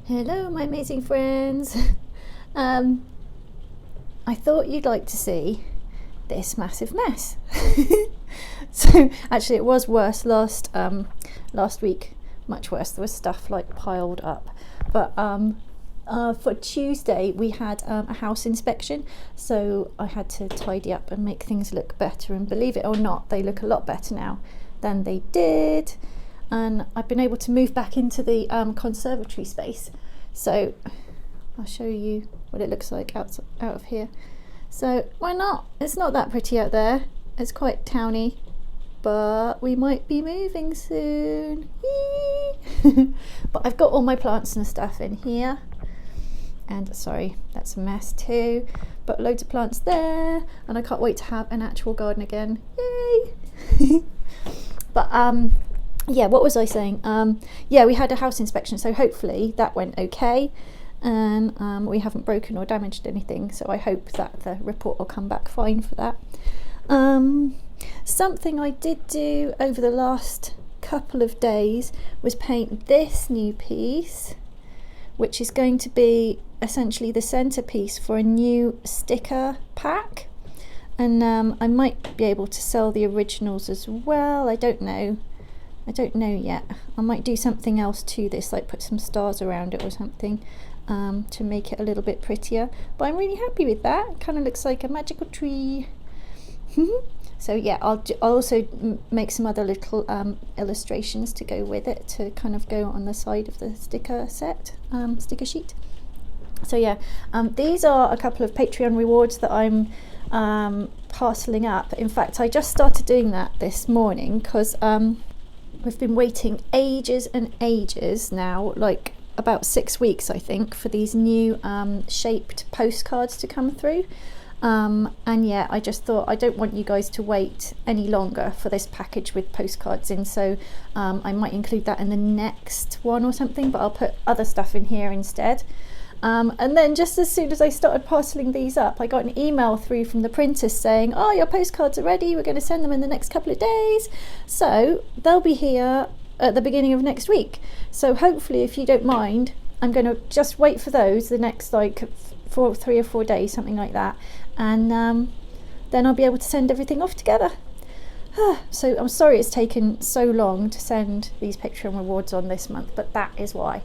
Hello, my amazing friends. I thought you'd like to see this massive mess. So actually it was worse last week, much worse. There was stuff like piled up, but for Tuesday we had a house inspection, so I had to tidy up and make things look better, and believe it or not, they look a lot better now than they did. And I've been able to move back into the conservatory space, so I'll show you what it looks like out of here. So why not? It's not that pretty out there, it's quite towny, but we might be moving soon. But I've got all my plants and stuff in here, and sorry, that's a mess too, but loads of plants there, and I can't wait to have an actual garden again. Yay! But yeah, what was I saying? Yeah, we had a house inspection, so hopefully that went okay, and we haven't broken or damaged anything, so I hope that the report will come back fine for that. Something I did do over the last couple of days was paint this new piece, which is going to be essentially the centerpiece for a new sticker pack, and I might be able to sell the originals as well. I don't know yet. I might do something else to this, like put some stars around it or something, to make it a little bit prettier, but I'm really happy with that. It kind of looks like a magical tree. So yeah, I'll also make some other little illustrations to go with it, to kind of go on the side of the sticker sheet. So yeah, these are a couple of Patreon rewards that I'm parceling up. In fact, I just started doing that this morning because we've been waiting ages and ages now, like about 6 weeks I think, for these new shaped postcards to come through. And yeah, I just thought I don't want you guys to wait any longer for this package with postcards in, so I might include that in the next one or something, but I'll put other stuff in here instead. And then just as soon as I started parceling these up, I got an email through from the printers saying, oh, your postcards are ready, we're going to send them in the next couple of days. So they'll be here at the beginning of next week. So hopefully, if you don't mind, I'm going to just wait for those the next like 3 or 4 days, something like that. And then I'll be able to send everything off together. So I'm sorry it's taken so long to send these Patreon rewards on this month, but that is why.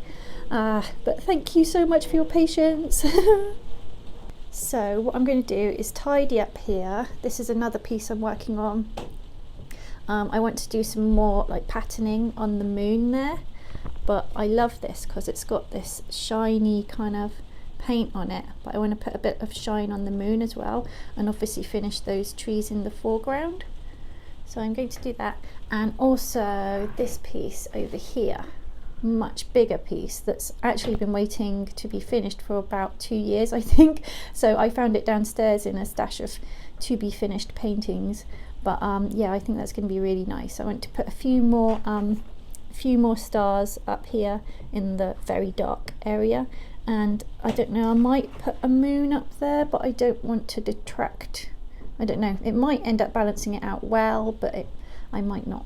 But thank you so much for your patience. So what I'm going to do is tidy up here. This is another piece I'm working on. I want to do some more like patterning on the moon there, but I love this because it's got this shiny kind of paint on it, but I want to put a bit of shine on the moon as well, and obviously finish those trees in the foreground. So I'm going to do that, and also this piece over here, much bigger piece that's actually been waiting to be finished for about 2 years I think. So I found it downstairs in a stash of to be finished paintings, but yeah, I think that's going to be really nice. I want to put a few more stars up here in the very dark area, and I don't know, I might put a moon up there, but I don't want to detract. I don't know, it might end up balancing it out well, but I might not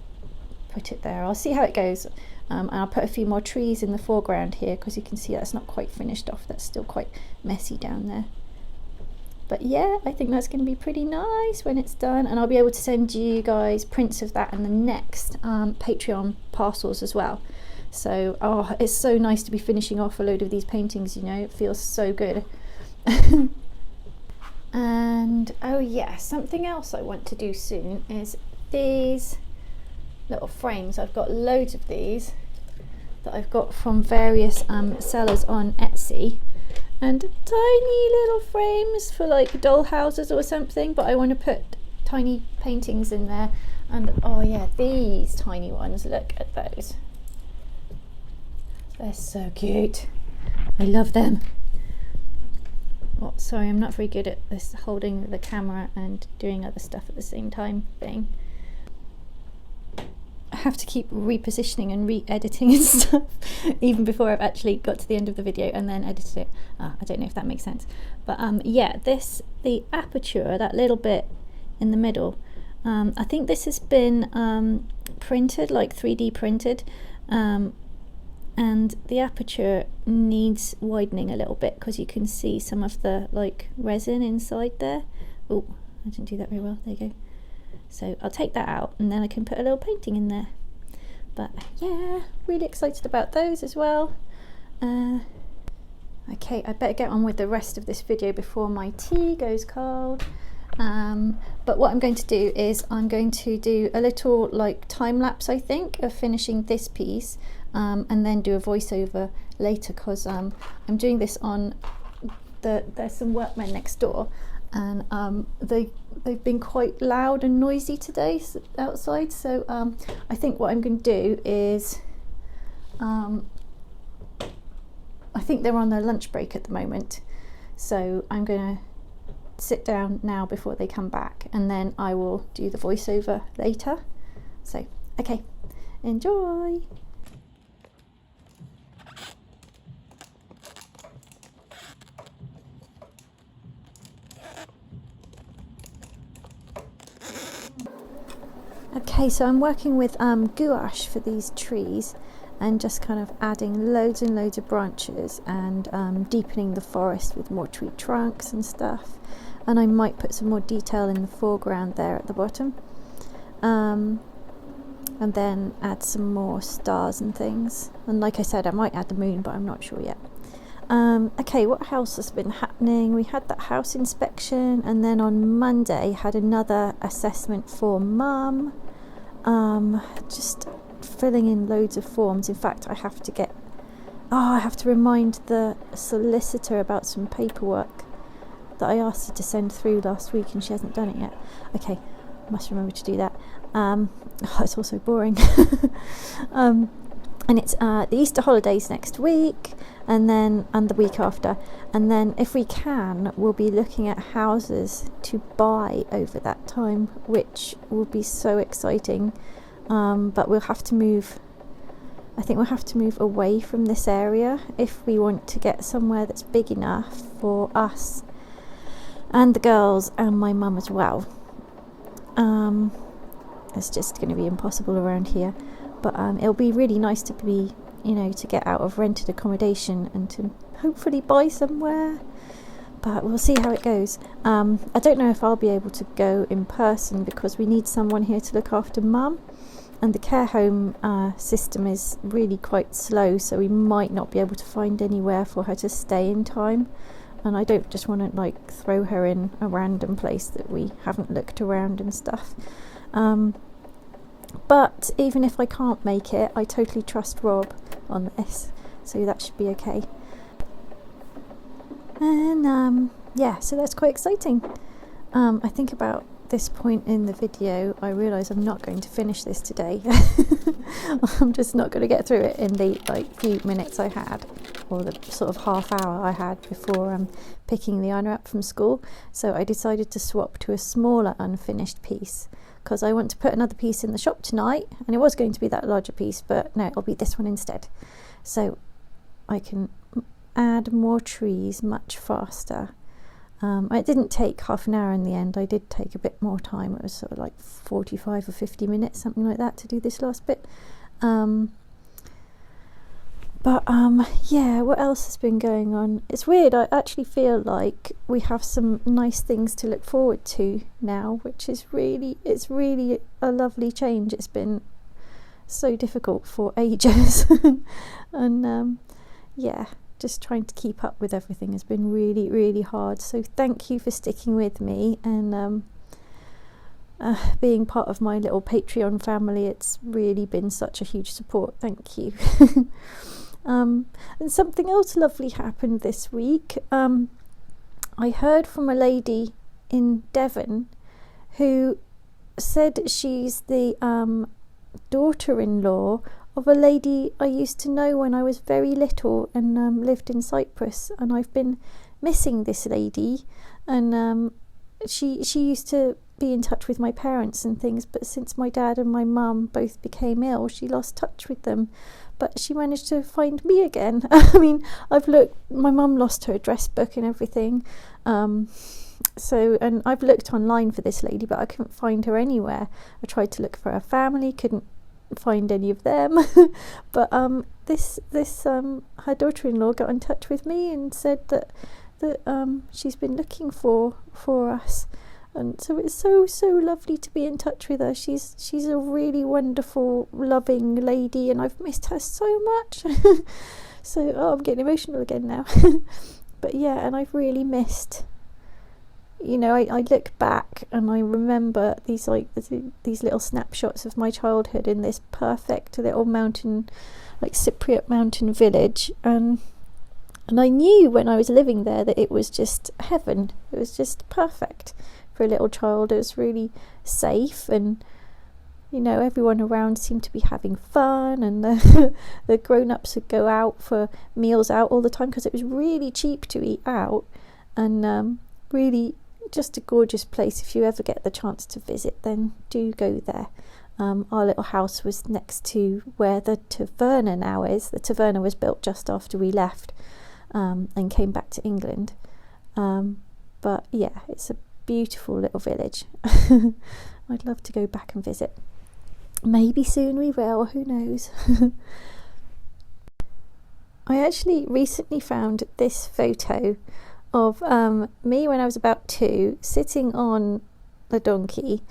put it there. I'll see how it goes. And I'll put a few more trees in the foreground here, because you can see that's not quite finished off, that's still quite messy down there. But yeah, I think that's going to be pretty nice when it's done, and I'll be able to send you guys prints of that in the next Patreon parcels as well. So oh, it's so nice to be finishing off a load of these paintings, you know, it feels so good. And oh yeah, something else I want to do soon is these little frames. I've got loads of these that I've got from various sellers on Etsy, and tiny little frames for like doll houses or something, but I want to put tiny paintings in there. And oh yeah, these tiny ones, look at those, they're so cute, I love them. Oh, sorry, I'm not very good at this holding the camera and doing other stuff at the same time thing. I have to keep repositioning and re-editing and stuff even before I've actually got to the end of the video and then edited it. I don't know if that makes sense, but yeah, the aperture, that little bit in the middle, I think this has been printed, like 3D printed, and the aperture needs widening a little bit because you can see some of the like resin inside there. Oh, I didn't do that very well. There you go. So I'll take that out and then I can put a little painting in there. But yeah, really excited about those as well. Okay, I better get on with the rest of this video before my tea goes cold. But what I'm going to do is I'm going to do a little like time lapse, I think, of finishing this piece, and then do a voiceover later, because I'm doing this on there's some workmen next door, and they've been quite loud and noisy today outside. So I think what I'm going to do is I think they're on their lunch break at the moment, so I'm going to sit down now before they come back, and then I will do the voiceover later. So okay, enjoy. Okay, so I'm working with gouache for these trees, and just kind of adding loads and loads of branches, and deepening the forest with more tree trunks and stuff. And I might put some more detail in the foreground there at the bottom, and then add some more stars and things. And like I said, I might add the moon, but I'm not sure yet. Okay, what else has been happening? We had that house inspection, and then on Monday had another assessment for Mum. Just filling in loads of forms. In fact, I have to remind the solicitor about some paperwork that I asked her to send through last week, and she hasn't done it yet. Okay, must remember to do that. It's also boring. And it's the Easter holidays next week, and the week after, and then if we can, we'll be looking at houses to buy over that time, which will be so exciting. But we'll have to move. I think we'll have to move away from this area if we want to get somewhere that's big enough for us and the girls and my mum as well. It's just going to be impossible around here. But it'll be really nice to be, to get out of rented accommodation and to hopefully buy somewhere. But we'll see how it goes. I don't know if I'll be able to go in person, because we need someone here to look after Mum. And the care home system is really quite slow, so we might not be able to find anywhere for her to stay in time. And I don't just want to throw her in a random place that we haven't looked around and stuff. But even if I can't make it, I totally trust Rob on this, so that should be okay. And yeah, so that's quite exciting. I think about this point in the video, I realise I'm not going to finish this today. I'm just not going to get through it in the few minutes I had, or the sort of half hour I had before picking the ironer up from school. So I decided to swap to a smaller unfinished piece, because I want to put another piece in the shop tonight, and it was going to be that larger piece, but no, it'll be this one instead, so I can add more trees much faster. It didn't take half an hour in the end. I did take a bit more time. It was sort of 45 or 50 minutes, something like that, to do this last bit. Yeah, what else has been going on? It's weird, I actually feel like we have some nice things to look forward to now, which is really a lovely change. It's been so difficult for ages. And yeah, just trying to keep up with everything has been really, really hard. So thank you for sticking with me and being part of my little Patreon family. It's really been such a huge support. Thank you. And something else lovely happened this week. I heard from a lady in Devon who said she's the daughter-in-law of a lady I used to know when I was very little and lived in Cyprus, and I've been missing this lady, and she used to be in touch with my parents and things, but since my dad and my mum both became ill, she lost touch with them. But she managed to find me again. I mean, I've looked, my mum lost her address book and everything, and I've looked online for this lady, but I couldn't find her anywhere. I tried to look for her family, couldn't find any of them. But this her daughter-in-law got in touch with me and said that she's been looking for us, and so it's so lovely to be in touch with her. She's a really wonderful, loving lady, and I've missed her so much. So I'm getting emotional again now. But yeah, and I've really missed, I look back and I remember these little snapshots of my childhood in this perfect little mountain, like Cypriot mountain village, and I knew when I was living there that it was just heaven. It was just perfect for a little child. It was really safe, and everyone around seemed to be having fun, and the grown-ups would go out for meals out all the time because it was really cheap to eat out, and really just a gorgeous place. If you ever get the chance to visit, then do go there. Our little house was next to where the taverna now is. The taverna was built just after we left and came back to England. But yeah, it's a beautiful little village. I'd love to go back and visit. Maybe soon we will, who knows. I actually recently found this photo of me when I was about 2, sitting on the donkey,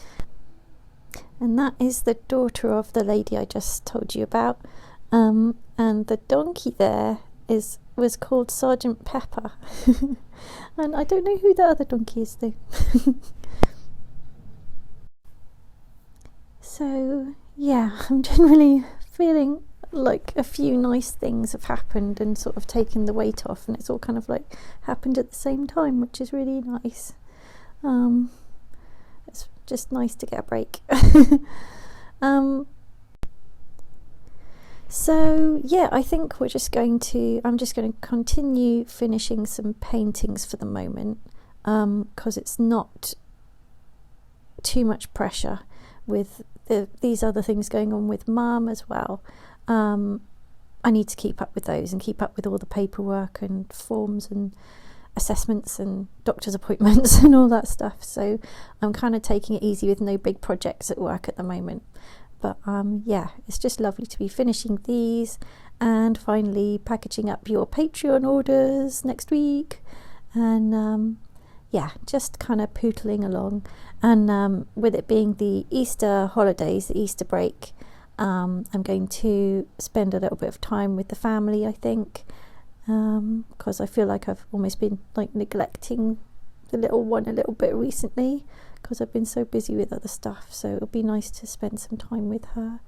and that is the daughter of the lady I just told you about, and the donkey there was called Sergeant Pepper. And I don't know who the other donkey is though. So yeah, I'm generally feeling like a few nice things have happened and sort of taken the weight off, and it's all kind of like happened at the same time, which is really nice. It's just nice to get a break. So yeah, I think I'm just going to continue finishing some paintings for the moment, because it's not too much pressure with these other things going on with Mum as well. I need to keep up with those and keep up with all the paperwork and forms and assessments and doctor's appointments and all that stuff. So I'm kind of taking it easy with no big projects at work at the moment. But yeah, it's just lovely to be finishing these and finally packaging up your Patreon orders next week. And yeah, just kind of pootling along. And with it being the Easter holidays, the Easter break, I'm going to spend a little bit of time with the family, I think, because I feel like I've almost been like neglecting the little one a little bit recently because I've been so busy with other stuff. So it'll be nice to spend some time with her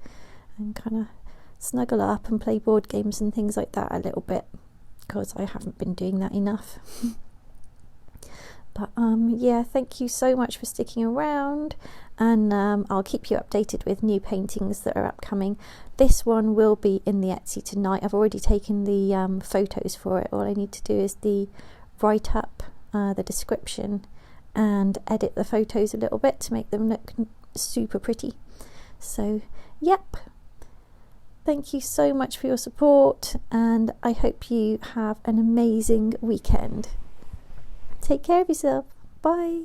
and kind of snuggle up and play board games and things like that a little bit, because I haven't been doing that enough. But yeah, thank you so much for sticking around, and I'll keep you updated with new paintings that are upcoming. This one will be in the Etsy tonight. I've already taken the photos for it. All I need to do is the write up, the description, and edit the photos a little bit to make them look super pretty. So yep, thank you so much for your support, and I hope you have an amazing weekend. Take care of yourself. Bye.